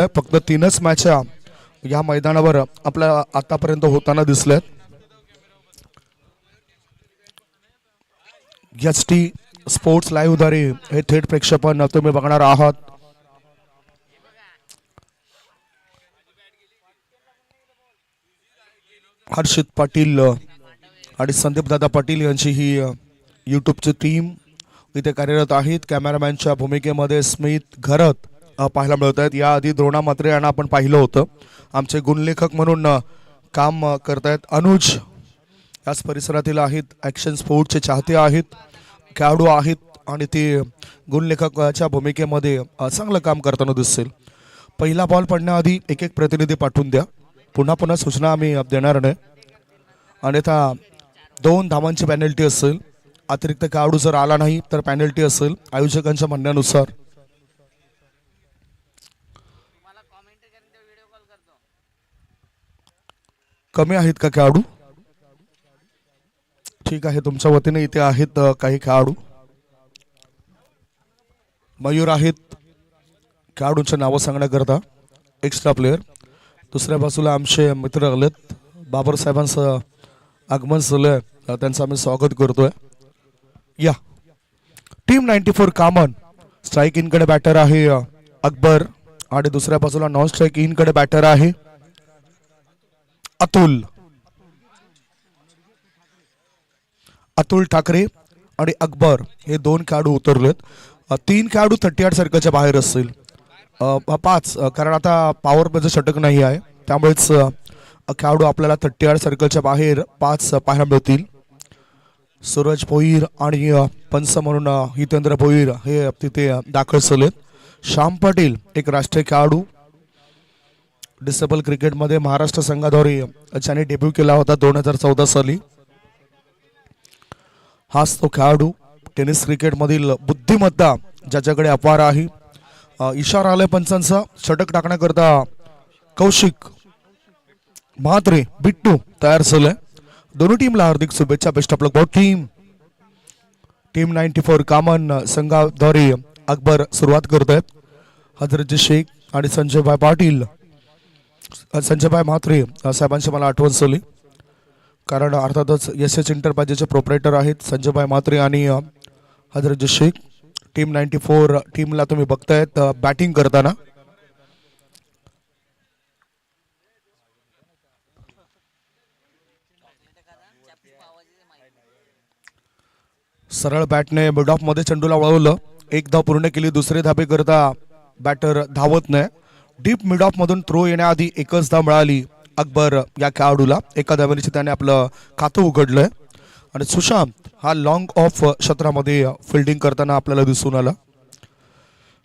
फक्त 3च मॅच या मैदानावर आपल्या आतापर्यंत होताना दिसल्यात. एसटी स्पोर्ट्स लाईव्ह द्वारे हे थेट प्रेक्षेपण तुम्ही बघणार आहात. हर्षित पाटील आणि संदीप दादा पाटील यांची ही यूट्यूबची टीम इथे कार्यरत आहेत. कॅमेरामॅनच्या भूमिकेमध्ये स्मित घरत पाहायला मिळत आहेत. याआधी द्रोणा म्हात्रे यांना आपण पाहिलं होतं. आमचे गुणलेखक म्हणून काम करतायत अनुज याच परिसरातील आहेत. ॲक्शन स्पोर्ट्सचे चाहते आहेत, खेळाडू आहेत आणि ते गुणलेखकाच्या भूमिकेमध्ये चांगलं काम करताना दिसतील. पहिला बॉल पडण्याआधी एक एक प्रतिनिधी पाठवून द्या. पुन्हा पुन्हा सूचना आम्ही देणार नाही. अन्यथा 2 धावांची पॅनल्टी असेल. अतिरिक्त खेळाडू जर आला नाही तर पॅनल्टी असेल आयोजकांच्या म्हणण्यानुसार. कमी आहेत का खेळाडू? ठीक आहे, तुमच्या वतीने इथे आहेत काही खेळाडू. मयूर आहेत खेळाडूंची नावं सांगण्याकरता, एक्स्ट्रा प्लेयर. दुसऱ्या बाजूला आमचे मित्र आलेत. बाबर साहेबांचं आगमन झालंय, त्यांचं आम्ही स्वागत करतोय. या टीम 94 कामन स्ट्राईक इनकडे बॅटर आहे अकबर आणि दुसऱ्या बाजूला नॉन स्ट्राईक इनकडे बॅटर आहे अतुल. अतुल ठाकरे आणि अकबर हे 2 खेळाडू उतरलेत. 3 खेळाडू 38 सर्कलच्या बाहेर असतील. 5 कारण आता पॉवर प्लेचं षटक नाही आहे, त्यामुळेच खेळाडू आपल्याला 38 सर्कलच्या बाहेर 5 पाहायला मिळतील. सूरज भोईर आणि पंच म्हणून हितेंद्र भोईर हे तिथे दाखल झालेत. श्याम पाटील एक राष्ट्रीय खेळाडू, डिसेबल क्रिकेटमध्ये महाराष्ट्र संघाद्वारे ज्याने डेब्यू केला होता 2014 साली. हाच तो खेळाडू. टेनिस क्रिकेटमधील बुद्धिमत्ता ज्याच्याकडे अपार आहे. इशारा आलाय पंचांचा. षटक टाकण्याकरता कौशिक म्हात्रे बिट्टू तयार झालंय. दोन्ही टीमला हार्दिक शुभेच्छा. Best of luck for team. Team 94 कामन संघाद्वारे अकबर सुरुवात करत आहेत. हजरत शेख आणि संजयभाई पाटील, संजयभाई म्हात्रे साहेबांची मला आठवण झाली, कारण अर्थातच एस इंटरप्राइजेसचे प्रोपरेटर आहेत संजयभाई म्हात्रे आणि हजरत शेख. टीम 94 टीमला तुम्ही बघतायत बॅटिंग करताना. सरळ बॅटने मिड ऑफ मध्ये चेंडूला वळवलं. 1 धाव पूर्ण केली. दुसरे धाबे करता बॅटर धावत नाही. डीप मिड ऑफ मधून थ्रो येण्याआधी 1च धाव मिळाली अकबर या खेळाडूला. 1 धावेची त्याने आपलं खातं उघडलंय. आणि सुशांत हा लॉंग ऑफ क्षेत्रामध्ये फिल्डिंग करताना आपल्याला दिसून आला.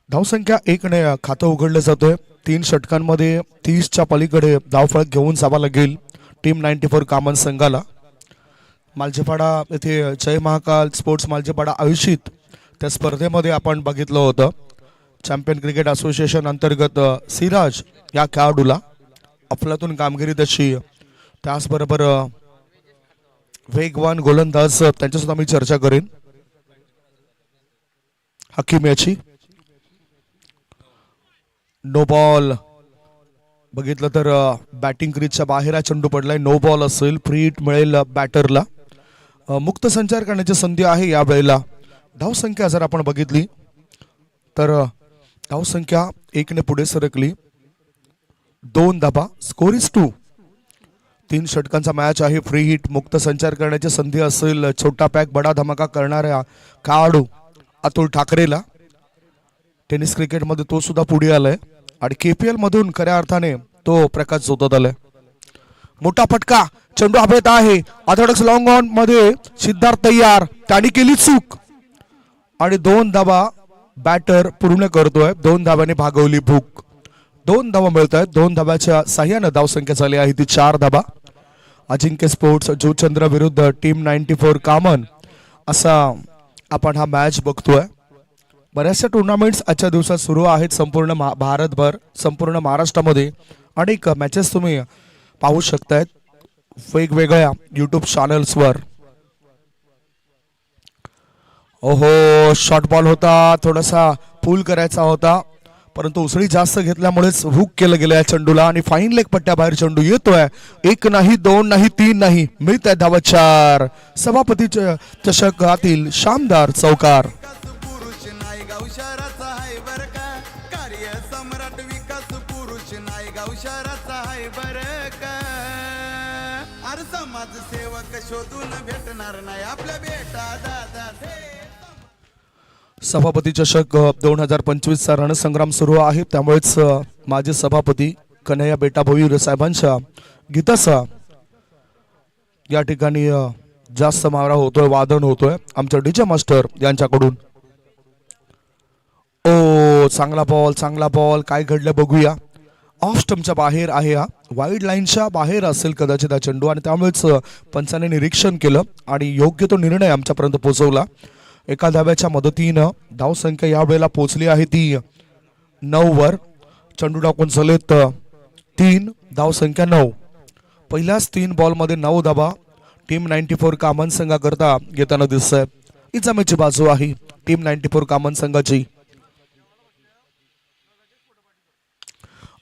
धावसंख्या 1 ने खातं उघडलं जातोय. 3 षटकांमध्ये 30च्या पलीकडे धावफलक घेऊन जावं लागेल टीम 94 कामन संघाला. मालजेपाडा येथे जय महाकाल स्पोर्ट्स मालजेपाडा आयोजित त्या स्पर्धेमध्ये आपण बघितलं होतं. चॅम्पियन क्रिकेट असोसिएशन अंतर्गत सिराज या खेळाडूला अफलातून कामगिरी त्याची, त्याचबरोबर वेगवान गोलंदाज त्यांच्यासुद्धा मी चर्चा करेन. हकीम याची नो बॉल बघितलं तर बॅटिंग क्रीजच्या बाहेर चेंडू पडलाय. नो बॉल असेल, फ्री हिट मिळेल बॅटरला. मुक्त संचार करण्याची संधी आहे या वेळेला. धावसंख्या जर आपण बघितली तर धावसंख्या 1 ने पुढे सरकली. 2 धाबा. Score is 2. 3 षटकांचा मॅच आहे. फ्री हिट, मुक्त संचार करण्याची संधी असेल छोटा पॅक बडा धमाका करणाऱ्या खेळाडू अतुल ठाकरेला. टेनिस क्रिकेटमध्ये तो सुद्धा पुढे आलाय आणि KPL मधून खऱ्या अर्थाने तो प्रकाश जोतात आलाय. मोठा फटका, चेंडू हवेत आहे. ऑर्थोडॉक्स लॉंग ऑन मध्ये सिद्धार्थ तयार, त्याने केली चूक आणि 2 धावा बॅटर पूर्ण करतोय. 2 धाव्याने भागवली भूक. 2 धावा मिळत आहेत. 2 धाव्याच्या साह्यानं धावसंख्या झाली आहे ती 4 धावा. अजिंक्य स्पोर्ट्स जोचंद्र विरुद्ध टीम 94 कामन असा आपण हा मॅच बघतोय. बऱ्याचशा टुर्नामेंट्स आजच्या दिवसात सुरू आहेत संपूर्ण भारतभर, संपूर्ण महाराष्ट्रामध्ये. अनेक मॅचेस तुम्ही पाहू शकतायत वेगवेगळ्या यूट्यूब चॅनल्सवर. ओहो, शॉर्ट बॉल होता, थोडासा पूल करायचा होता, परंतु उसळी जास्त घेतल्यामुळेच हुक केलं गेलं या चेंडूला आणि फाईन लेग पट्ट्याबाहेर चेंडू येतोय. एक नाही, दोन नाही, तीन नाही, मिळत आहे धावा 4. सभापती चषकातील शानदार चौकार. पुरुष नायगाव शहराचा आहे बर का, कार्य सम्राट विकास पुरुष नायगाव शहराचा आहे बर का. अरे समाजसेवक शोधून भेटणार नाही आपल्या बेटा दादा. सभापती चषक 2025चा रणसंग्राम सुरू आहे, त्यामुळेच माजी सभापती कन्हैया बेटा भोईर साहेबांच्या गीताचा या ठिकाणी जास्त मारा होतोय, वादन होतोय आमच्या डीजे मास्टर यांच्याकडून. ओ चांगला बॉल काय घडलं बघूया. ऑफ स्टंपच्या बाहेर आहे, हा वाईड लाईनच्या बाहेर असेल कदाचित हा चेंडू आणि त्यामुळेच पंचाने निरीक्षण केलं आणि योग्य तो निर्णय आमच्यापर्यंत पोहोचवला. एका धाव्याच्या मदतीनं धावसंख्या यावेळेला पोहोचली आहे ती 9 वर. चेंडू टाकून झालेत 3, धावसंख्या 9. पहिल्याच 3 बॉलमध्ये 9 धावा टीम 94 कामन संघाकरता घेताना दिसत आहे. ही जमेची बाजू आहे टीम 94 कामन संघाची.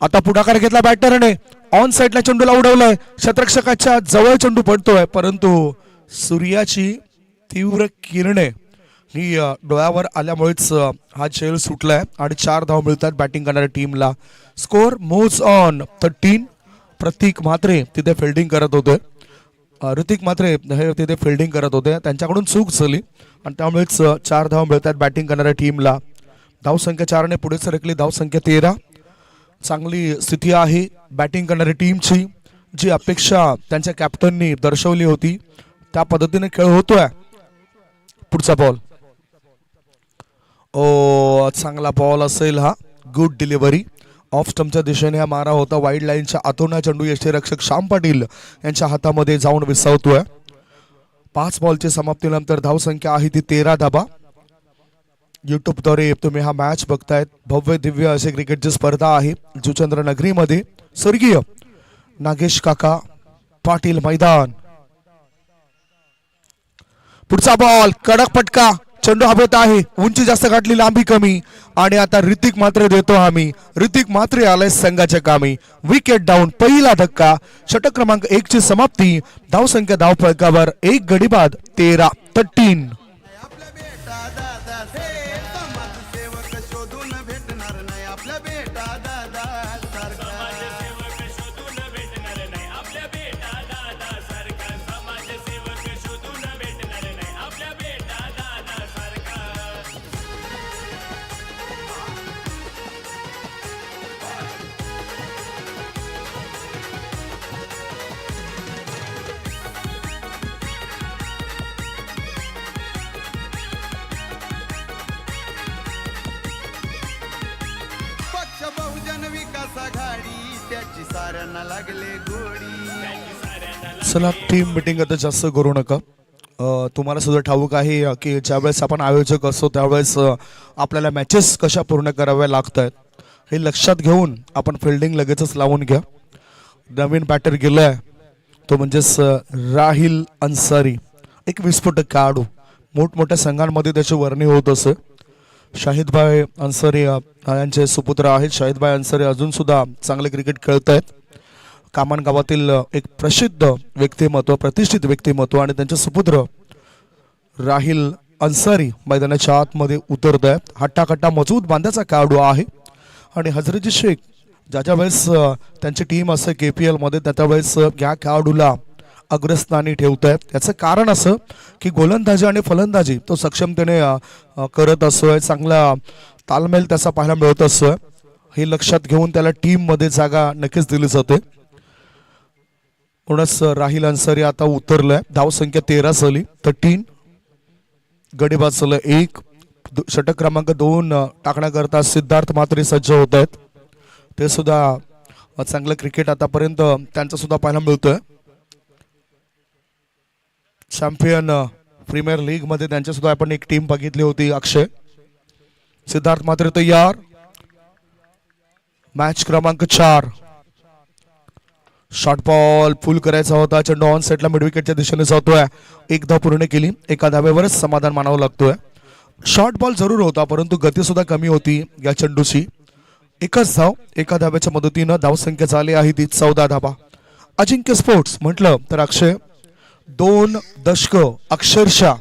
आता पुढाकार घेतला बॅटरने, ऑन साइडला चेंडूला उडवलाय, शतरक्षकाच्या जवळ चेंडू पडतोय, परंतु सूर्याची तीव्र किरणे ही डोळ्यावर आल्यामुळेच हा खेळ सुटलाय आणि 4 धाव मिळतात बॅटिंग करणाऱ्या टीमला. Score moves on 13. प्रतीक म्हात्रे तिथे फिल्डिंग करत होते, ऋतिक म्हात्रे हे तिथे फिल्डिंग करत होते, त्यांच्याकडून चूक झाली आणि त्यामुळेच 4 धाव मिळतात बॅटिंग करणाऱ्या टीमला. धावसंख्या 4 ने पुढे सरकली, धावसंख्या 13. चांगली स्थिती आहे बॅटिंग करणाऱ्या टीमची, जी अपेक्षा त्यांच्या कॅप्टननी दर्शवली होती त्या पद्धतीने खेळ होतोय. पुढचा बॉल, ओ चांगला बॉल असेल हा, गुड डिलिव्हरी. ऑफ स्टंपच्या दिशेने हा मारा होता, वाईड लाईनच्या आतून चेंडू यष्टीरक्षक श्याम पाटील यांच्या हातामध्ये जाऊन विसावतोय. 5 बॉलची समाप्तीनंतर धावसंख्या आहे ती 13 धावा. युट्यूबद्वारे तुम्ही हा मॅच बघतायत. भव्य दिव्य असे क्रिकेटची स्पर्धा आहे जुचंद्र नगरीमध्ये. स्वर्गीय नागेश काका पाटील मैदान. पुढचा बॉल, कडक फटका, चेंडू हवेत आहे, उंची जास्त गाठली, लांबी कमी आणि आता ऋतिक म्हात्रे देतो आम्ही. ऋतिक म्हात्रे आलाय संघाच्या कामी. विकेट डाऊन, पहिला धक्का. षटक क्रमांक 1 ची समाप्ती. धावसंख्या धावफलकावर 1 गडी बाद 13. आपल्या बेटा दादा हे समाजसेवक शोधून भेटणार नाही आपल्या बेटा दादा सारखा. पक्ष बहुजन विकास आघाडी त्याची साऱ्यांना लागले गोडी. चला टीम मिटिंग आता जास्त करू नका. तुम्हाला सुद्धा ठाऊक आहे की ज्यावेळेस आपण आयोजक असतो त्यावेळेस आपल्याला मॅचेस कशा पूर्ण कराव्या लागतात हे लक्षात घेऊन आपण फिल्डिंग लगेचच लावून घ्या. नवीन बॅटर गेलाय तो म्हणजेच राहिल अन्सारी, एक विस्फोटक खेळाडू. मोठमोठ्या संघांमध्ये त्याची वर्णी होत असे. शाहिदभाई अन्सारी यांचे सुपुत्र आहेत. शाहिदभाई अन्सारी अजून सुद्धा चांगले क्रिकेट खेळत आहेत. कामान गावातील एक प्रसिद्ध व्यक्तिमत्व, प्रतिष्ठित व्यक्तिमत्व आणि त्यांचे सुपुत्र राहिल अन्सारी मैदानाच्या आतमध्ये उतरत आहेत. हट्टाकट्टा मजबूत बांधाचा खेळाडू आहे आणि हजरत शेख ज्या वेळेस त्यांची टीम असते KPL मध्ये त्या वेळेस या खेळाडूला अग्रस्थानी ठेवत आहेत. याचं कारण असं की गोलंदाजी आणि फलंदाजी तो सक्षमतेने करत असतोय, चांगला तालमेल त्याचा पाहायला मिळत असतोय. हे लक्षात घेऊन त्याला टीम मध्ये जागा नक्कीच दिली जाते. म्हणूनच राहिल अन्सारी आता उतरलाय. धावसंख्या 13 झाली, 13. गडी बाद झालं 1. षटक क्रमांक 2 टाकण्याकरता सिद्धार्थ म्हात्रे सज्ज होत आहेत. ते सुद्धा चांगलं क्रिकेट आतापर्यंत त्यांचं सुद्धा पाहायला मिळतोय. चॅम्पियन प्रीमियर लीग मध्ये त्यांच्या सुद्धा आपण एक टीम बघितली होती. अक्षय, सिद्धार्थ म्हात्रे तयार. मॅच क्रमांक 4. शॉर्ट बॉल फुल करायचा होता, चेंडू ऑन सेटला मिड विकेटच्या दिशेने जातोय. 1 धाव पूर्ण केली, एका धावेवरच समाधान मानावं लागतोय. शॉर्ट बॉल जरूर होता परंतु गती सुद्धा कमी होती या चेंडूची. एकच धाव, एका धाव्याच्या मदतीनं धावसंख्या झाली आहे ती 14 धावा. अजिंक्य स्पोर्ट्स म्हटलं तर अक्षय 2 दशक अक्षरशः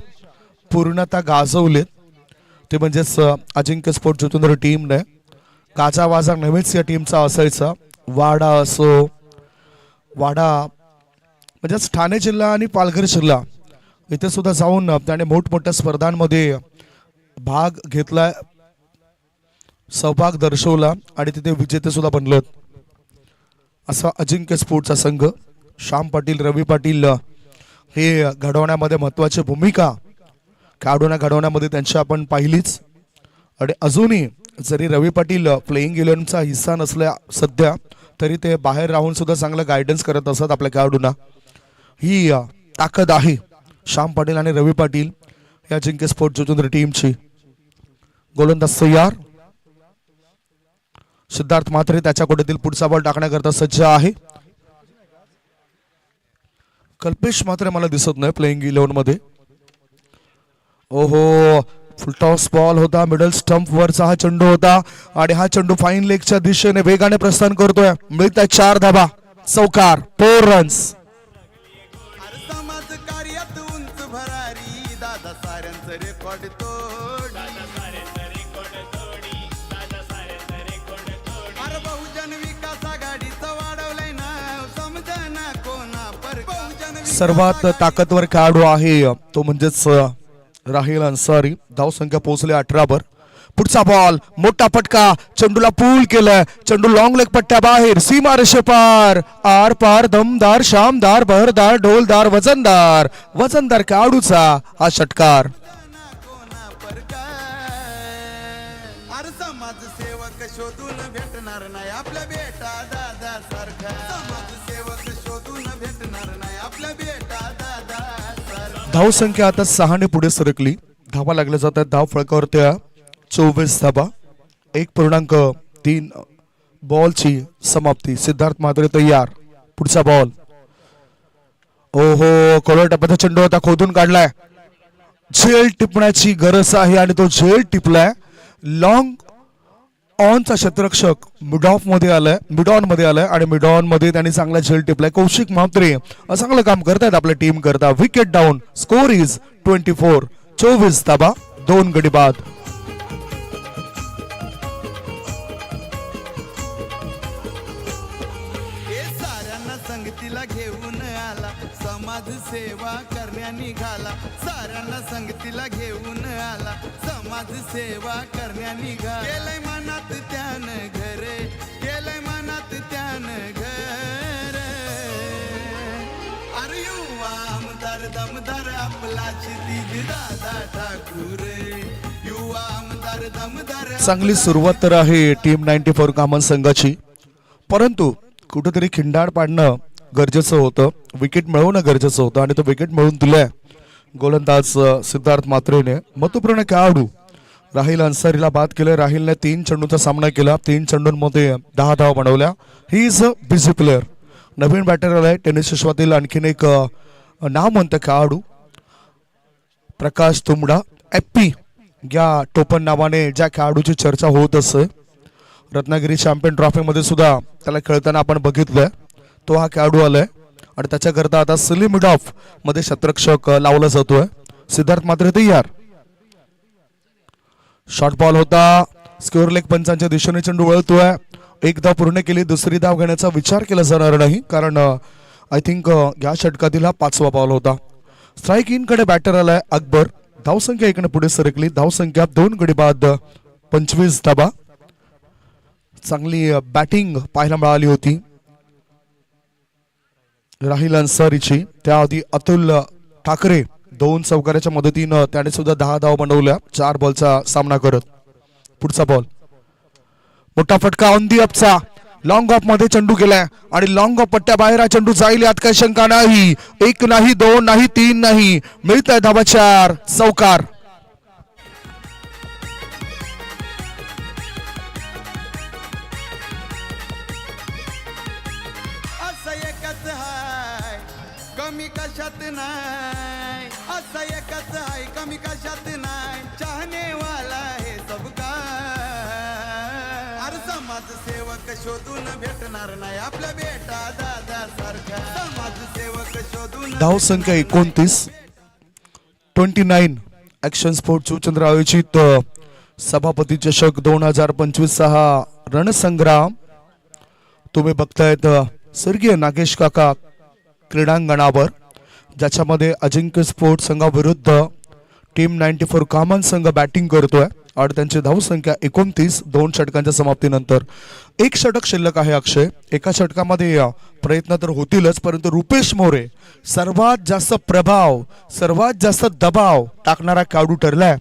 पूर्णता गाजवलेत. ते म्हणजेच अजिंक्य स्पोर्ट जुतुंद्र टीमने गाजावाजा नेहमीच या टीमचा असायचा. वाडा असो, वाडा म्हणजेच ठाणे जिल्हा आणि पालघर जिल्हा इथे सुद्धा जाऊन त्याने मोठमोठ्या स्पर्धांमध्ये भाग घेतलाय, सहभाग दर्शवला आणि तिथे विजेते सुद्धा बनलेत. असा अजिंक्य स्पोर्टचा संघ. श्याम पाटील, रवी पाटील हे घडवण्यामध्ये महत्वाची भूमिका खेळाडूंना घडवण्यामध्ये त्यांची आपण पाहिलीच. आणि अजूनही जरी रवी पाटील प्लेइंग इलेव्हनचा हिस्सा नसल्या सध्या तरी ते बाहेर राहून सुद्धा चांगलं गायडन्स करत असतात आपल्या खेळाडूंना. ही ताकद आहे श्याम पाटील आणि रवी पाटील या अजिंक्य स्पोर्ट जुतुंद्र टीमची. गोलंदाज तयार. सिद्धार्थ म्हात्रे त्याच्या कोटीतील पुढचा बॉल टाकण्याकरता सज्ज आहे. कल्पेश मात्र मला दिसत नाही प्लेइंग इलेव्हन मध्ये. ओहो, फुलटॉस बॉल होता, मिडल स्टंप वरचा हा चेंडू होता आणि हा चेंडू फाईन लेगच्या दिशेने वेगाने प्रस्थान करतोय. मिळतात 4 धावा, चौकार, 4 रन्स. समाज कार्यात उंच भरारी दादा साऱ्यांचं रेकॉर्ड तोड. अरे बहुजन विकास आघाडीचं वाढवलंय नाव, समजना कोणा पर बहुजन सर्वात ताकदवर खेळाडू आहे तो म्हणजेच राहिल अन्सारी. धावसंख्या पोहोचली 18 वर. पुढचा बॉल, मोठा फटका, चेंडूला पूल केलाय, चेंडू लॉंग लेग पट्ट्या बाहेर, सीमा रेषेपार, आर पार, दमदार, शामदार, बहरदार, ढोलदार, वजनदार, वजनदार खेळाडूचा हा षटकार. कोणा पर अरे समाजसेवक शोधून भेटणार नाही आपल्या बेटा दादा सारखा. समाजसेवक शोधून भेटणार नाही आपल्या बेटा दादा सारखा. धावसंख्या आता 6 ने पुढे सरकली. धावा लागल्या जातात. धाव फळकावरती 24 धावा. 1.3 बॉलची समाप्ती. सिद्धार्थ म्हात्रे तयार. पुढचा बॉल. ओहो, कोलर टप्प्याचा चेंडू होता, खोदून काढलाय. झेल टिपण्याची गरज आहे आणि तो झेल टिपलाय. लॉंग ऑनचा क्षेत्ररक्षक मिड ऑन मध्ये आलाय आणि मिड ऑन मध्ये त्यांनी चांगला झेल टिपलाय. कौशिक म्हात्रे चांगलं काम करतायत आपल्या टीम करता. Wicket down. Score is 24. 24 धावा, 2 गडी बाद. हे साऱ्यांना संगतीला घेऊन आला, समाजसेवा करण्या निघाला. साऱ्यांना संगतीला घेऊन आला, समाजसेवा करण्या निघाला. केलंय मनात त्यानं घर, केलंय मनात त्यानं घर. अरे युवा आमदार दमदार आपला क्षितिज दादा ठाकूर. युवा आमदार दमदार. चांगली सुरुवात तर आहे टीम 94 कामन संघाची, परंतु कुठेतरी खिंडार पाडणं गरजेचं होतं, विकेट मिळवणं गरजेचं होतं आणि तो विकेट मिळवून दिलाय गोलंदाज सिद्धार्थ म्हात्रेने. महत्वपूर्ण खेळाडू राहिल अन्सारीला बाद केलं. राहिलने 3 चेंडूचा सामना केला, 3 चेंडूंमध्ये 10 धावा बनवल्या. He is a busy player. नवीन बॅटर आलाय टेनिस विश्वातील आणखीन एक नामवंत खेळाडू प्रकाश तुंबडा. एप्पी या टोपण नावाने ज्या खेळाडूची चर्चा होत असते, रत्नागिरी चॅम्पियन ट्रॉफी मध्ये सुद्धा त्याला खेळताना आपण बघितलंय. तो हा खेळाडू आलाय आणि त्याच्याकरता आता सिली मिड ऑफ मध्ये क्षेत्ररक्षक लावला जातोय. सिद्धार्थ म्हात्रे तयार. शॉर्ट बॉल होता, स्क्वेअर लेग पंचांच्या दिशेने चेंडू वळतोय. 1 धाव पूर्ण केली, दुसरी धाव घेण्याचा विचार केला जाणार नाही कारण आय थिंक या षटकातील हा 5वा बॉल होता. स्ट्राईक इन कडे बॅटर आलाय अकबर. धावसंख्या 1 ने पुढे सरकली. धावसंख्या 2 गडी बाद, 25 धावा. चांगली बॅटिंग पाहायला मिळाली होती राहिल अन्सारीची. त्याआधी अतुल ठाकरे 2 चौकाराच्या मदतीनं त्याने सुद्धा 10 धाव बनवल्या 4 बॉलचा सामना करत. पुढचा बॉल, मोठा फटका ऑन दी अपचा. लॉंग ऑफ मध्ये चेंडू केलाय आणि लॉंग ऑफ पट्ट्या बाहेर हा चेंडू जाईल यात काही शंका नाही. 1 नाही, 2 नाही, 3 नाही, मिळतंय धावा 4. चौकार. कमी कशात नाही, असा एकच आहे कमी कशात नाही. चाहने वाला है सबका. अरे समाज समाजसेवक शोधून भेटणार नाही आपल्या बेटा दादा सारखा समाजसेवक शोधून धाव संख्या 29. 29 ऍक्शन स्पोर्ट शिवचंद्र आयोजित सभापती चषक 2025 हा रणसंग्राम तुम्ही बघतायत स्वर्गीय नागेश काका क्रीडांगणावर, ज्याच्यामध्ये अजिंक्य स्पोर्ट संघाविरुद्ध टीम 94 कामन संघ बॅटिंग करतोय आणि त्यांची धावसंख्या 29. 2 षटकांच्या समाप्तीनंतर 1 षटक शिल्लक आहे. अक्षय, एका षटकामध्ये प्रयत्न तर होतीलच, परंतु रुपेश मोरे सर्वात जास्त प्रभाव, सर्वात जास्त दबाव टाकणारा खेळाडू ठरलाय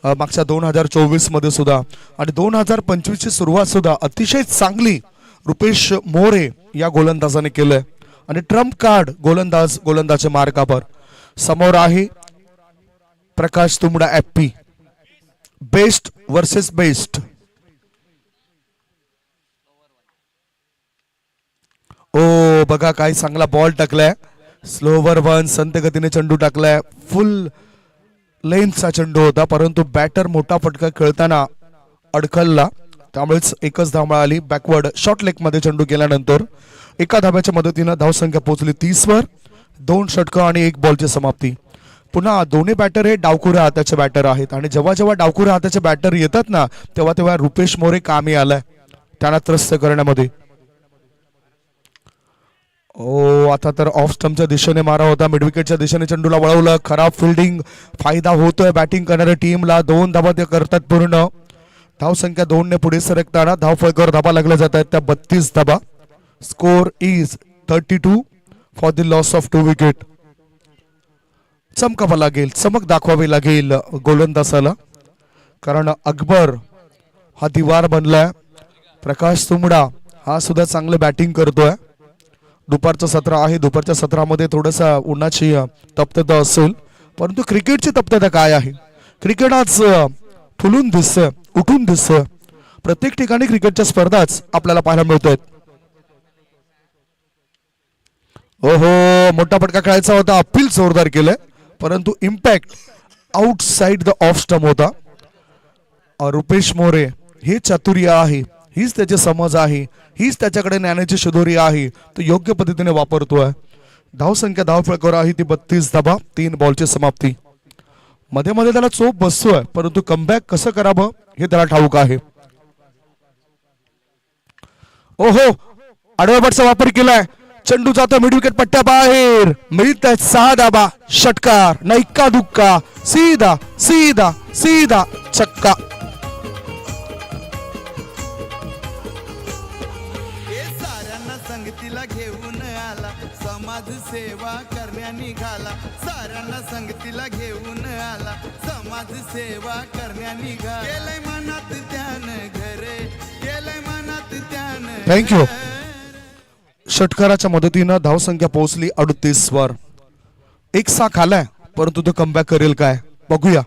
मागच्या 2024 मध्ये सुद्धा, आणि 2025 ची सुरुवात सुद्धा अतिशय चांगली रुपेश मोरे या गोलंदाजाने केलंय. आणि ट्रम्प कार्ड गोलंदाजच्या मार्गावर समोर आहे प्रकाश तुंबडा एफपी. Best versus best. ओ बघा काय चांगला बॉल टाकलाय, स्लोवर वन, संत गतीने चेंडू टाकलाय, फुल लेंथचा चेंडू होता, परंतु बॅटर मोठा फटका खेळताना अडखळला, त्यामुळेच एकच धाव मिळाली. बॅकवर्ड शॉर्ट लेग मध्ये चेंडू गेल्यानंतर एका धाब्याच्या मदतीने धावसंख्या पोहोचली 30 वर. 2 षटकं आणि 1 बॉलची समाप्ती. पुन्हा दोन्ही बॅटर हे डावखुऱ्या हाताचे बॅटर आहेत, आणि जेव्हा जेव्हा डावखुऱ्या हाताचे बॅटर येतात ना, तेव्हा तेव्हा रुपेश मोरे कामी आलाय त्यांना त्रस्त करण्यामध्ये. ओ आता तर ऑफ स्टंपच्या दिशेने मारा होता, मिडविकेटच्या दिशेने चेंडूला वळवलं, खराब फिल्डिंग, फायदा होतोय बॅटिंग करणाऱ्या टीमला. 2 धाबा ते करतात पूर्ण. धावसंख्या 2 ने पुढे सरकताना धावफलकावर धाबा लागल्या जात आहेत त्या 32 धाबा. Score is 32 for the loss of 2 wicket. चमकावा लागेल, चमक दाखवावी लागेल गोलंदाजाला, कारण अकबर हा दिवार बनलाय. प्रकाश तुंबडा हा सुद्धा चांगलं बॅटिंग करतोय. दुपारचं सत्र आहे, दुपारच्या सत्रामध्ये थोडंसं उन्हाची तप्तता असेल, परंतु क्रिकेटची तप्तता काय आहे? क्रिकेट आज फुलून दिसतं, उठून दिसतं. प्रत्येक ठिकाणी क्रिकेटच्या स्पर्धाच आपल्याला पाहायला मिळत आहेत. ओहो, मोठा फटका खेळायचा होता, अपील जोरदार केलंय, परंतु impact outside the off stump होता. रुपेश मोरे हे चातुर्य आहे, हीच त्याची समज आहे, हीच त्याच्याकडे ज्ञानाची शिदोरी आहे, तो योग्य पद्धतीने वापरतोय. धावसंख्या धावफलकावर आहे ती 32 धाबा. 3 बॉलची समाप्ती. मध्ये मध्ये त्याला चोप बसतोय, परंतु कमबॅक कसं करावं हे त्याला ठाऊक आहे. ओहो, आडव्या बटचा वापर केलाय, चेंडू जातो मिड विकेट पट्ट्या बाहेर, मिळत 6 धाबा. षटकार ना इक्का दुक्का, सीधा सीधा सीधा छक्का. संगतीला घेऊन आला, समाज सेवा करण्या निघाला. साऱ्यांना संगतीला घेऊन आला, समाज सेवा करण्या निघाला. केलंय मनात ध्यान घरे, केलंय मनात ध्यान. थँक्यू. षटकाराच्या मदतीनं धावसंख्या पोहोचली 38 वर. 1 साख आलाय, परंतु तो कमबॅक करेल काय बघूया.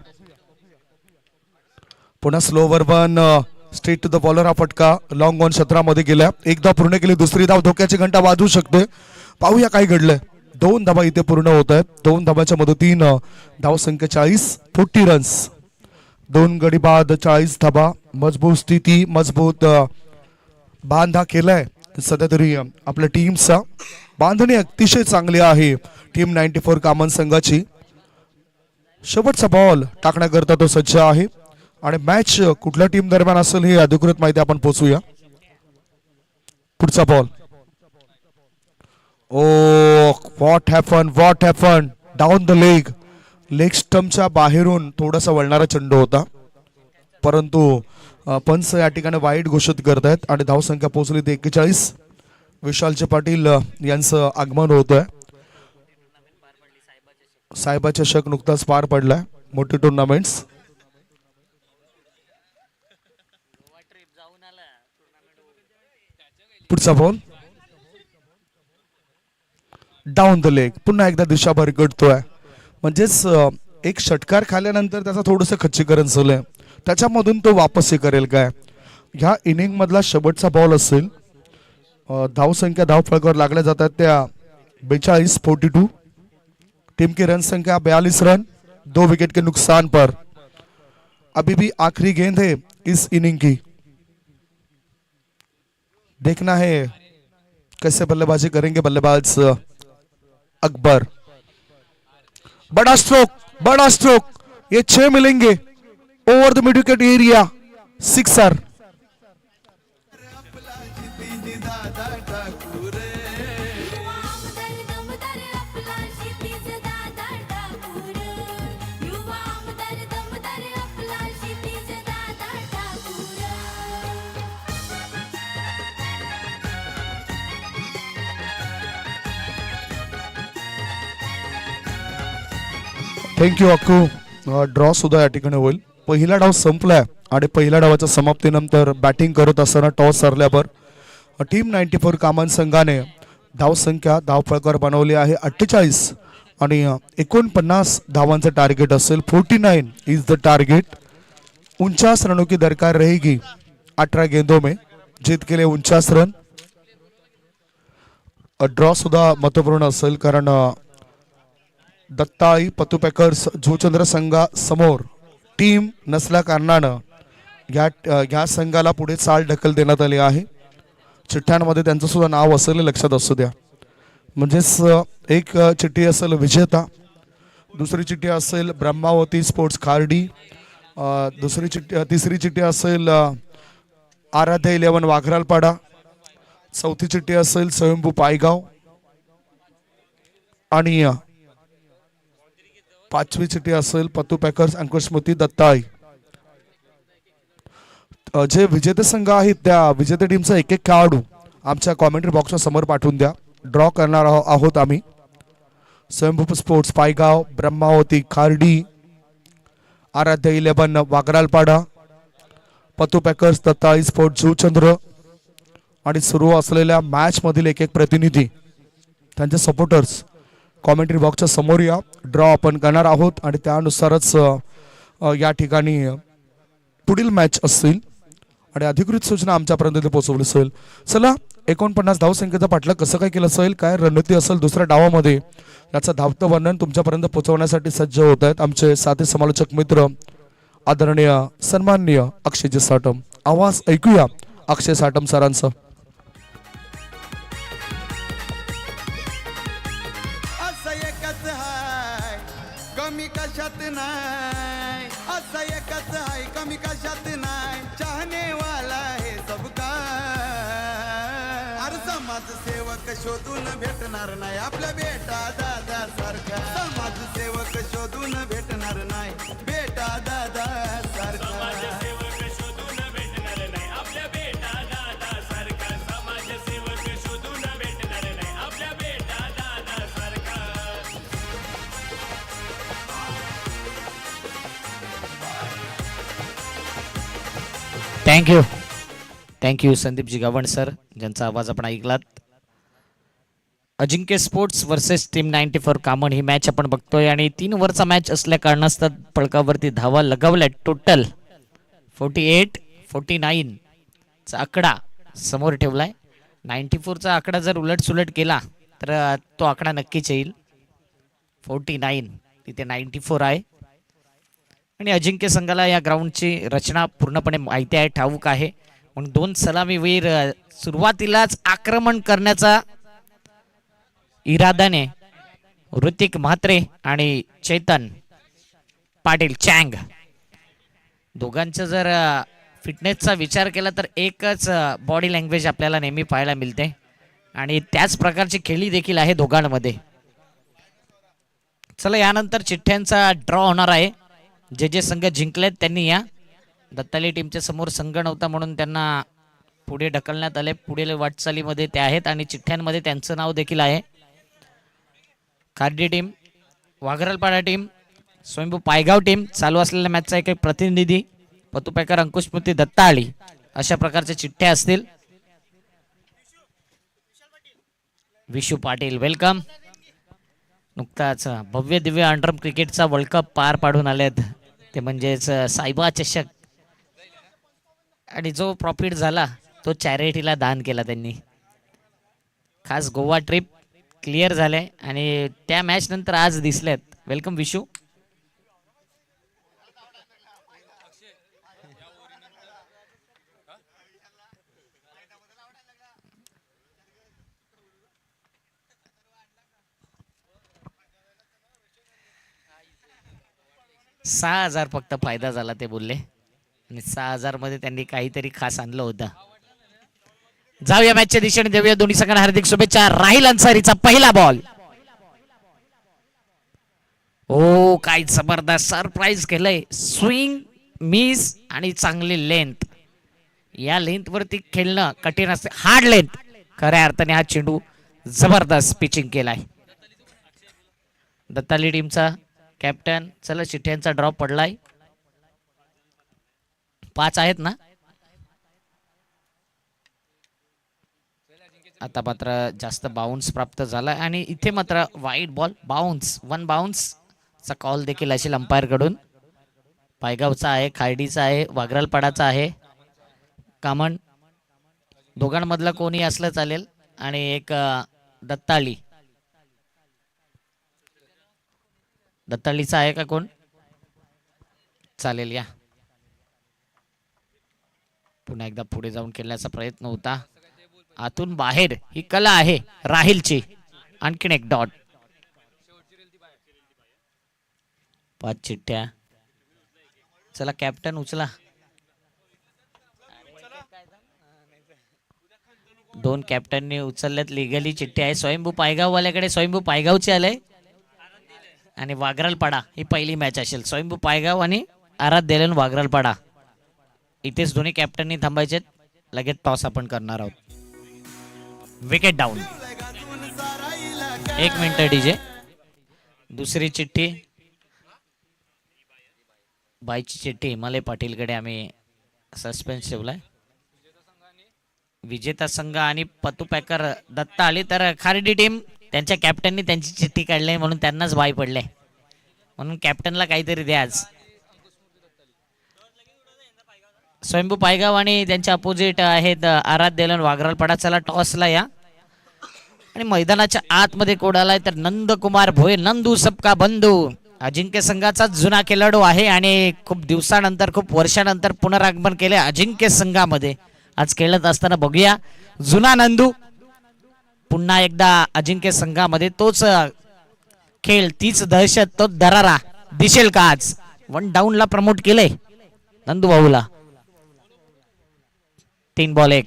पुन्हा slower one, straight to the bowler हा फटका लॉंग ऑन क्षेत्रामध्ये गेला. 1 धाव पूर्ण केली, दुसरी धाव धोक्याची घंटा वाजू शकते. पाहूया काय घडलंय. 2 धाबा इथे पूर्ण होत आहेत. 2 धाबाच्या मदतीनं धावसंख्या 40, 40 रन्स. 2 गडी बाद 40 धाबा. मजबूत स्थिती, मजबूत बांधा केलाय सध्या तरी आपल्या टीमचा. बांधणी अतिशय चांगली आहे टीम 94 कामन संघाची. शेवटचा बॉल टाकण्याकरता तो सज्ज आहे, आणि मॅच कुठल्या टीम दरम्यान असेल ही अधिकृत माहिती आपण पोहोचूया. पुढचा ball. Oh what happen down the leg. लेग स्टंपच्या बाहेरून थोडासा वळणारा चेंडू होता, परंतु पंच या ठिकाणी वाईट घोषित करत आहेत, आणि धावसंख्या पोहोचली ते 41. विशालचे पाटील यांचं आगमन होतंय. साहेबाचे चषक नुकताच पार पडलाय. मोठी टुर्नामेंट्स. पुढचा बॉल डाऊन द लेग. पुन्हा एकदा दिशा भरकटतोय, म्हणजेच एक षटकार खाल्यानंतर त्याचा थोडस खच्चीकरण झालंय, त्याच्यामधून तो वापस करेल काय. ह्या इनिंग मधला शेवटचा बॉल असेल. धावसंख्या धावफलकावर लागल्या जातात त्या 42, 42. टीम की रन संख्या 42 रन, 2 विकेट के नुकसान पर. अभी भी आखिरी गेंद है इस इनिंग की. देखना है कैसे बल्लेबाजी करेंगे बल्लेबाज अकबर। बड़ा स्ट्रोक, ये 6 मिलेंगे over the mid wicket area, sixer. आपला क्षितिज दादा ठाकूर युवा आमदार दमदार आपला क्षितिज दादा ठाकूर. युवा आमदार दमदार आपला क्षितिज दादा ठाकूर. थँक्यू अक्कू। ड्रॉ सुद्धा या ठिकाणी होईल। पहिला डाव संपलाय आणि पहिल्या डावाच्या समाप्तीनंतर बॅटिंग करत असताना टॉस हरल्यावर टीम 94 कामान संघाने धावसंख्या धावफळकर बनवली आहे 48 आणि 49 धावांचं टार्गेट असेल। 49 इज द टारगेट। 49 रनों की दरकार रहेगी 18 गेंदों में, जीत के लिए 49 रन। ड्रॉ सुद्धा महत्वपूर्ण असेल कारण दत्ताई पतू पॅकर्स जुचंद्र संघा समोर टीम नसल्या कारणानं या संघाला पुढे चाल ढकल देण्यात आली आहे। चिठ्ठ्यांमध्ये त्यांचं सुद्धा नाव असेल, लक्षात असू द्या। म्हणजेच एक चिठ्ठी असेल विजेता, दुसरी चिठ्ठी असेल ब्रह्मावती स्पोर्ट्स खार्डी, तिसरी चिठ्ठी असेल आराध्य 11 वाघरालपाडा, चौथी चिठ्ठी असेल स्वयंभू पायगाव आणि पाचवी चिठ्ठी असेल पतू पॅकर्स अंकुशमती दत्ताई। जे विजेते संघ आहेत त्या विजेते टीमचा एक एक खेळाडू आमच्या कॉमेंट्री बॉक्सच्या समोर पाठवून द्या। ड्रॉ करणार आहोत आम्ही। स्वयंभू स्पोर्ट्स पायगाव, ब्रह्मावती खार्डी, आराध्य 11 वाघरालपाडा, पतू पॅकर्स दत्ताई स्पोर्ट्स जुचंद्र आणि सुरू असलेल्या मॅच मधील एक एक प्रतिनिधी त्यांचे सपोर्टर्स कॉमेंट्री बॉक्सच्या समोर या। ड्रॉ आपण करणार आहोत आणि त्यानुसारच या ठिकाणी पुढील मॅच असतील आणि अधिकृत सूचना आमच्यापर्यंत पोहोचवली असेल। चला 49 धावसंख्येचा पाठलाग कसं काय केलं असेल, काय रणनीती असेल दुसऱ्या डावामध्ये, याचं धावतं वर्णन तुमच्यापर्यंत पोहोचवण्यासाठी सज्ज होत आहेत आमचे साथी समालोचक मित्र आदरणीय सन्माननीय अक्षयजी साटम। आवाज ऐकूया अक्षय साटम सरांचा। असं एकच हाय कमी कशात नाही, असं एकच हाय कमी कशात नाही, चाहने वाला है सबका। अरे समाजसेवक शोधून भेटणार नाही आपल्या बेटा दादा सारखा, समाजसेवक शोधून भेटणार नाही बेटा दादा सारखा। थँक्यू संदीपजी गावण सर, ज्यांचा आवाज आपण ऐकलात। अजिंक्य स्पोर्ट्स वर्सेस टीम 94 कामण ही मॅच आपण बघतोय आणि 3 ओव्हरचा मॅच असल्या कारणास्तव फळकावरती धावा लगावल्या। टोटल 48-49 चा आकडा समोर ठेवलाय। 94 चा आकडा जर उलटसुलट केला तर तो आकडा नक्कीच येईल। 49 तिथे 94 आहे आणि अजिंक्य संघाला या ग्राउंडची रचना पूर्णपणे माहिती आहे, ठाऊक आहे, म्हणून 2 सलामीवीर सुरुवातीलाच आक्रमण करण्याचा इराद्याने ऋतिक म्हात्रे आणि चेतन पाटील चँग दोघांचा जर फिटनेसचा विचार केला तर एकच बॉडी लँग्वेज आपल्याला नेहमी पाहायला मिळते आणि त्याच प्रकारची खेळी देखील आहे दोघांमध्ये। चला यानंतर चिठ्ठ्यांचा ड्रॉ होणार आहे। जे संघ जिंकलेत त्यांनी या। दत्ताली टीमच्या समोर संघ नव्हता म्हणून त्यांना पुढे ढकलण्यात आले। पुढील वाटचालीमध्ये ते आहेत आणि चिठ्ठ्यांमध्ये त्यांचं नाव देखील आहे। खार्डी टीम, वाघरलपाडा टीम, स्वयंभू पायगाव टीम, चालू असलेल्या मॅचचा एक प्रतिनिधी पतुपॅकर अंकुशमूर्ती दत्ताळी, अशा प्रकारच्या चिठ्ठ्या असतील। विशू पाटील वेलकम। नुकताच भव्य दिव्य अंडरम क्रिकेटचा वर्ल्ड कप पार पाडून आलेत, ते म्हणजेच सायबा चषक, आणि जो प्रॉफिट झाला तो चॅरिटीला दान केला त्यांनी। खास गोवा ट्रिप क्लिअर झाले आणि त्या मॅच नंतर आज दिसलेत। वेलकम विशू। 6,000 फक्त फायदा झाला ते बोलले, आणि 6,000 मध्ये त्यांनी काहीतरी खास आणलं होतं. जाऊया मॅचच्या दिशेने, देऊया दोन्ही संघांना हार्दिक शुभेच्छा. राहिल अन्सारीचा पहिला बॉल. ओ काय जबरदस्त सरप्राईज केलंय. स्विंग, मिस आणि चांगली लेंथ. या लेंथ वरती खेळणं कठीण असते, हार्ड लेंथ. खऱ्या अर्थाने हा चेंडू जबरदस्त पिचिंग केलाय. दत्ताली टीमचा कॅप्टन. चला चिठ्ठ्यांचा ड्रॉप पडलाय. 5 आहेत ना. आता मात्र जास्त बाउन्स प्राप्त झाला आणि इथे मात्र वाईड बॉल, बाउन्स, 1 बाउन्स चा कॉल देखील असेल अंपायर कडून. पायगावचा आहे, खार्डीचा आहे, वागरालपाडाचा आहे. कामन दोघांमधलं कोणी असलं चालेल. आणि एक दत्ताळी. दत्ताळीचा आहे का कोण? चालेल या. पुन्हा एकदा पुढे जाऊन खेळण्याचा प्रयत्न होता. आतून बाहेर ही कला आहे राहिलची. आणखीन एक डॉट. 5 चिठ्ठ्या. चला कॅप्टन उचला. 2 कॅप्टननी उचलल्यात. लिगली चिठ्ठी आहे. स्वयंभू पायगाव वाल्याकडे स्वयंभू पायगावचे आले आणि वागरालपाडा ही पहिली मॅच असेल. स्वयंभू पायगाव आणि आराध्य वागरालपाडा. इथेच दोन्ही कॅप्टननी थांबायचे. लगेच टॉस आपण करणार आहोत. Wicket down. 1 minute DJ. दुसरी चिठ्ठी बाईची चिठ्ठी हिमालय पाटीलकडे आम्ही सस्पेन्स ठेवलाय. विजेता संघ आणि पतू पॅकर दत्ता आली तर खार्डी टीम त्यांच्या कॅप्टननी त्यांची चिठ्ठी काढली म्हणून त्यांनाच बाय पडले. म्हणून कॅप्टनला काहीतरी द्या आज. स्वयंभू पायगाव आणि त्यांच्या अपोजिट आहेत आराध्य वागरालपाडा. चला टॉसला या. आणि मैदानाच्या आतमध्ये कोण आलाय तर नंदकुमार भोये. नंदू सबका बंधू अजिंक्य संघाचा जुना खेळाडू आहे आणि खूप दिवसानंतर, खूप वर्षानंतर पुनरागमन केले अजिंक्य संघामध्ये. आज खेळत असताना बघूया जुना नंदू पुन्हा एकदा अजिंक्य संघामध्ये. तोच खेळ, तीच दहशत, तो दरारा दिसेल का आज? 1 डाऊनला प्रमोट केलंय नंदू भाऊला. 3 बॉल 1.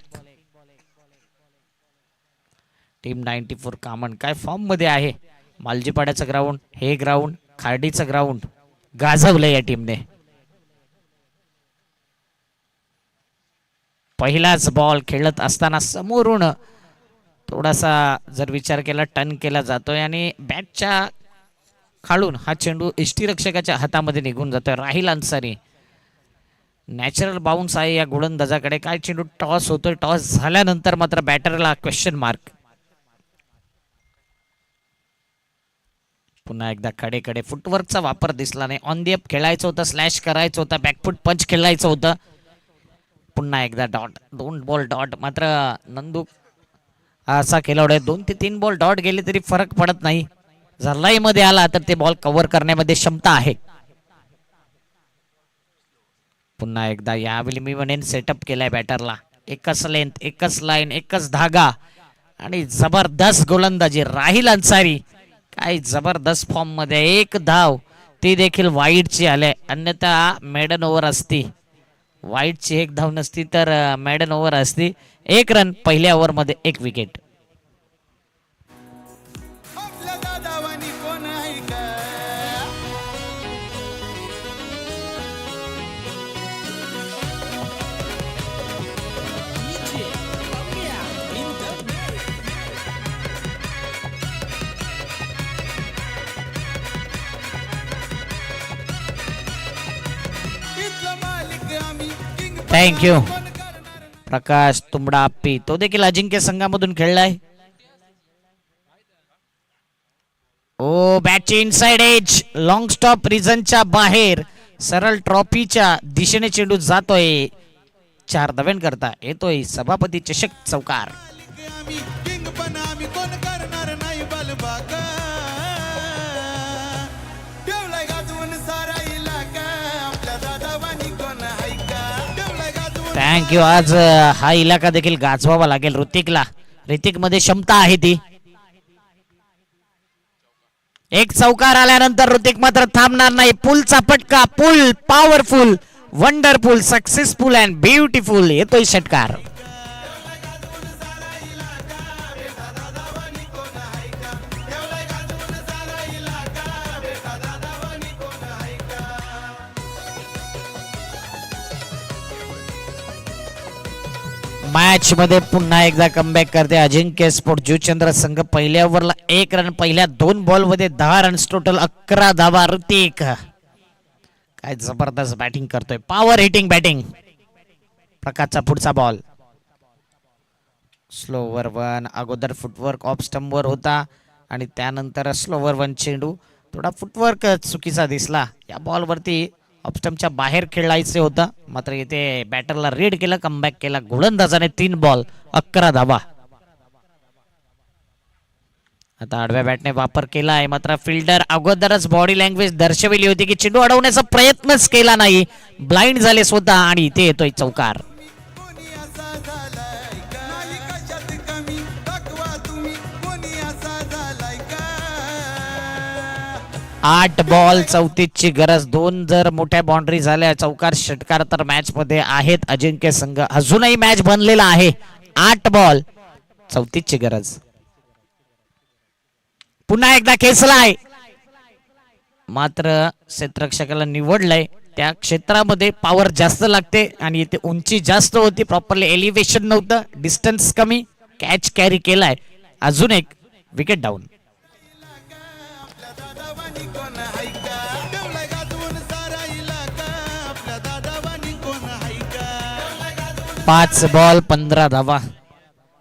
टीम 94 कामन काय फॉर्म मध्ये आहे. मालजीपाड्याचं ग्राउंड, हे ग्राउंड, खार्डीचं ग्राउंड गाजवलंय या टीमने. पहिलाच बॉल खेळत असताना समोरून थोडासा जर विचार केला टर्न केला जातोय आणि बॅटच्या खालून हा चेंडू यष्टीरक्षकाच्या हातामध्ये निघून जातोय. राहिल अन्सारी. नॅचरल बाउन्स आहे या गोलंदाजाकडे. काय चेंडू टॉस होतोय. टॉस झाल्यानंतर मात्र बॅटरला क्वेश्चन मार्क. पुन्हा एकदा कडे फुटवर्कचा वापर दिसला नाही. ऑन दी अप खेळायचं होतं, स्लॅश करायचं होतं, बॅकफुट पंच खेळायचं होतं. पुन्हा एकदा डॉट. 2 ball dot. मात्र नंदू असा खेळाडू आहे 2 ते 3 बॉल डॉट गेले तरी फरक पडत नाही. जर लय मध्ये आला तर ते बॉल कव्हर करण्यामध्ये क्षमता आहे. पुन्हा एकदा यावेळी मी म्हणेन सेटअप केलाय बॅटरला. एकच लेंथ, एकच लाईन, एकच धागा आणि जबरदस्त गोलंदाजी. राहिल अन्सारी काय जबरदस्त फॉर्म मध्ये. 1 धाव, ती देखील वाईडची आले. अन्यथा मेडन ओव्हर असती. वाईडची 1 धाव नसती तर मेडन ओव्हर असती. 1 रन पहिल्या ओव्हर मध्ये 1 विकेट. आपल्या दादावानी कोण आहे का? इथलं मालिक आम्ही किंग थँक्यू प्रकाश तुंबडा आप्पी. तो देखील अजिंक्य संघामधून खेळलाय. ओ बॅटची इनसाइड एज. लॉंग स्टॉप रिजनच्या बाहेर सरळ ट्रॉफीच्या दिशेने चेंडू जातोय. 4 धाव्यां करता येतोय सभापती चषक चौकार. आम्ही किंग पण आम्ही कोण करणार नाही बलबाग. ठेवलाय गाजवून सारा इलाका. आपल्या दादावानी कोण आहे का? ठेवलाय गाजवून. थँक्यू. आज हा इलाका देखील गाजवावा लागेल ऋतिकला. ऋतिक मध्ये क्षमता आहे ती. एक चौकार आल्यानंतर ऋतिक मात्र थांबणार नाही. पुलचा फटका, pull powerful, wonderful, successful and beautiful. येतोय षटकार. मॅच मध्ये पुन्हा एकदा कमबॅक करते अजिंक्य स्पोर्ट जुचंद्र संघ. पहिल्या ओव्हरला 1 रन, पहिल्या 2 बॉल मध्ये 10 रन्स टोटल, 11 धावा. ऋतिक काय जबरदस्त बॅटिंग करतोय, पॉवर हिटिंग बॅटिंग. प्रकाशचा पुढचा बॉल स्लोवर वन. अगोदर फुटवर्क ऑफ स्टंप वर होता आणि त्यानंतर स्लोवर वन चेंडू. थोडा फुटवर्क चुकीचा दिसला. या बॉल वरती ऑफस्टमच्या बाहेर खेळायचे होतं, मात्र इथे बॅटरला रीड केलं, कमबॅक केला. गोलंदाजाने 3 बॉल 11 धावा. आता आडव्या बॅटने वापर केला आहे, मात्र फिल्डर अगोदरच बॉडी लँग्वेज दर्शविली होती की चेंडू अडवण्याचा प्रयत्नच केला नाही. ब्लाइंड झाले स्वतः आणि इथे येतोय चौकार. कोणी असा झालाय का नाही कशात कमी दाखवा तुम्ही कोणी असा झालाय का 8 बॉल 34 ची गरज. 2 जर मोठ्या बाउंड्री झाल्या, चौकार षटकार तर मॅच मध्ये आहेत अजिंक्य संघ. अजूनही मॅच बनलेला आहे. 8 बॉल 34 ची गरज. पुन्हा एकदा खेचलाय, मात्र क्षेत्ररक्षकाला निवडलंय. त्या क्षेत्रामध्ये पॉवर जास्त लागते आणि इथे उंची जास्त होती, प्रॉपरली एलिव्हेशन नव्हतं, डिस्टन्स कमी. कॅच कॅरी केलाय. अजून एक विकेट डाऊन. आपल्या दादावानी कोण हाय का ठेवलाय गाजवून सारा इलाका आपल्या दादावानी कोण हाय का 5 बॉल 15 धावा.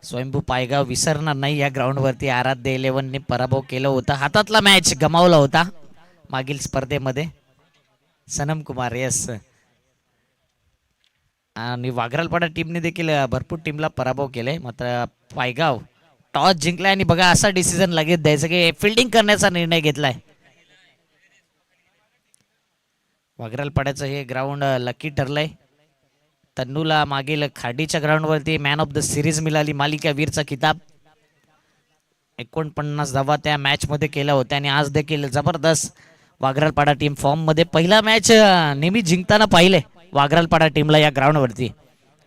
स्वयंभू पायगाव विसरणार नाही. या ग्राउंड वरती आराध्य 11 ने पराभव केला होता, हातातला मॅच गमावला होता मागील स्पर्धेमध्ये. सनम कुमार यस. आणि वाघरालपाडा टीमने देखील भरपूर टीमला पराभव केलाय, मात्र पायगाव टॉस जिंकलाय आणि बघा असा डिसिजन लगेच द्यायचं की फिल्डिंग करण्याचा निर्णय घेतलाय. वाघरालपाड्याचं हे ग्राउंड लकी ठरलंय. तन्नूला मागील खाडीच्या ग्राउंडवरती मॅन ऑफ द सिरीज मिळाली, मालिका वीरचा किताब. 49 धावा त्या मॅच मध्ये केल्या होत्या आणि आज देखील जबरदस्त वाघरालपाडा टीम फॉर्म मध्ये. पहिला मॅच नेहमी जिंकताना पाहिले वाघरालपाडा टीमला या ग्राउंडवरती.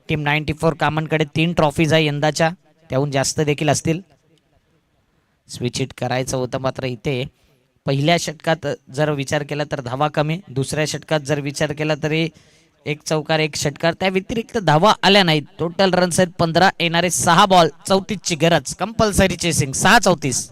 टीम 94 कामांकडे 3 ट्रॉफीज आहे यंदाच्या, त्याहून जास्त देखील असतील. स्विच हिट करायचं होतं, मात्र इथे पहिल्या षटकात जर विचार केला तर धावा कमी, दुसऱ्या षटकात जर विचार केला तरी 1 चौकार 1 षटकार, त्या व्यतिरिक्त धावा आल्या नाहीत. टोटल रन्स आहेत 15. येणारे 6 बॉल 34 ची गरज. Compulsory chasing 6-34.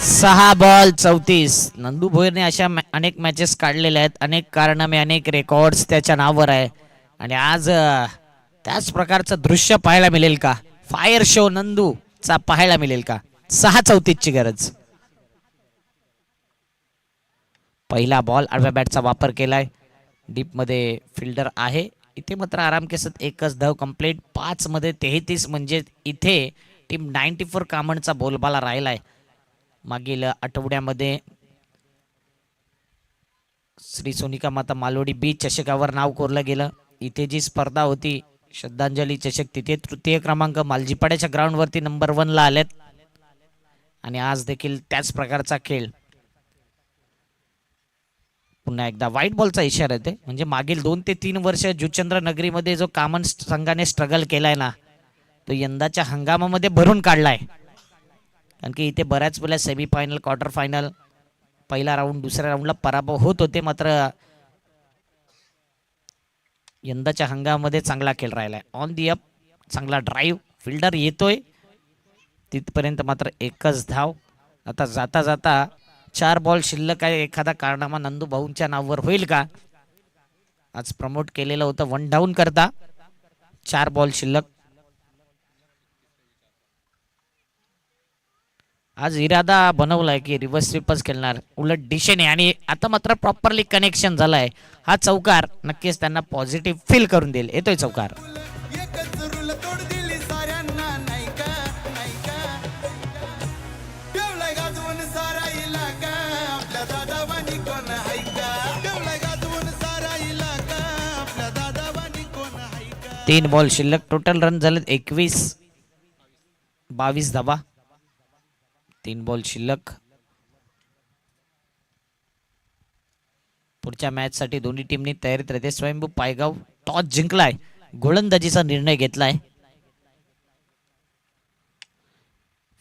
सहा बॉल 34. नंदू भोईरने अशा अनेक मॅचेस काढलेल्या आहेत, अनेक कारनामे, अनेक रेकॉर्ड्स त्याच्या नावावर आहे. आणि आज त्याच प्रकारचं दृश्य पाहायला मिळेल का? फायर शो नंदूचा पाहायला मिळेल का? 6-34 ची गरज. पहिला बॉल आडव्या बॅटचा वापर केलाय. डीप मध्ये फिल्डर आहे. इथे मात्र आराम केसत 1च धाव कंप्लीट. 5 मध्ये 33, म्हणजे इथे टीम 94 कामणचा बोलबाला राहिलाय. मागील आठवड्यामध्ये श्री सोनिका माता मालोडी बीच चषकावर नाव कोरलं गेलं. इथे जी स्पर्धा होती श्रद्धांजली चषक, तिथे 3य क्रमांक मालजीपाड्याच्या ग्राउंड वरती नंबर 1 ला आलेत. आणि आज देखील त्याच प्रकारचा खेळ. पुन्हा एकदा व्हाईट बॉलचा इशारा येते, म्हणजे मागील 2 ते 3 वर्ष जुचंद्र नगरीमध्ये जो कामन संघाने स्ट्रगल केलाय ना, तो यंदाच्या हंगामामध्ये भरून काढलाय. कारण की इथे बऱ्याच वेळेला सेमीफायनल, क्वार्टर फायनल, पहिला राऊंड, दुसऱ्या राऊंडला पराभव होत होते, मात्र यंदाच्या हंगामामध्ये चांगला खेळ राहिलाय. ऑन दी अप, चांगला ड्राईव्ह, फिल्डर येतोय तिथपर्यंत मात्र 1च धाव. आता जाता जाता 4 बॉल शिल्लक आहे. एखादा कारनामा नंदू भाऊंच्या नावावर होईल का? आज प्रमोट केलेलं होतं 1 डाऊन करता. 4 बॉल शिल्लक. आज इरादा बनवलाय की रिव्हर्स स्वीपच खेळणार, उलट दिशेने, आणि आता मात्र प्रॉपरली कनेक्शन झालाय. हा चौकार नक्कीच त्यांना पॉझिटिव्ह फील करून देईल. येतोय चौकार. एकच रूल तोड दिली साऱ्यांना नाही का 3 बॉल शिल्लक. टोटल रन झालेत 21. 22 धावा. 3 बॉल शिल्लक. पुढच्या मॅच साठी दोन्ही टीमनी तयारीत राहते. स्वयंभू पायगाव टॉस जिंकलाय, गोलंदाजीचा निर्णय घेतलाय.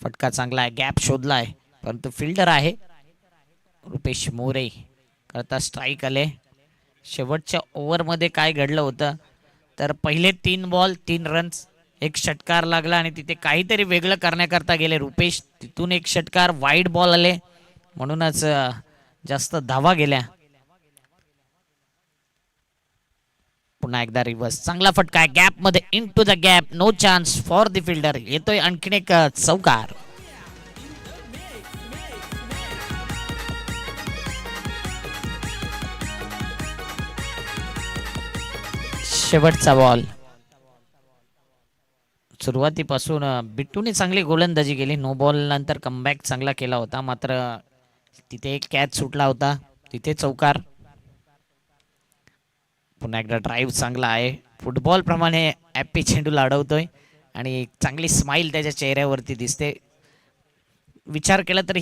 फटका चांगला आहे, गॅप शोधलाय, परंतु फिल्डर आहे रुपेश मोरे करता स्ट्राईक आले. शेवटच्या ओव्हरमध्ये काय घडलं होतं तर पहिले 3 बॉल 3 रन्स, एक षटकार लागला आणि तिथे काहीतरी वेगळं करण्याकरता गेले रुपेश. तिथून एक षटकार, वाईड बॉल आले, म्हणूनच जास्त धावा गेल्या. पुन्हा एकदा रिव्हर्स, चांगला फटका आहे गॅप मध्ये, into the gap, no chance for the fielder. येतोय आणखीन एक चौकार. शेवटचा बॉल. सुरुवातीपासून बिट्टूने चांगली गोलंदाजी केली. नो बॉल नंतर कमबॅक चांगला केला होता, मात्र तिथे एक कॅच सुटला होता, तिथे चौकार. पुन्हा एकदा ड्राईव्ह चांगला आहे, फुटबॉल प्रमाणे हॅपी चेंडूला अडवतोय आणि चांगली स्माइल त्याच्या चेहऱ्यावरती दिसते. विचार केला तरी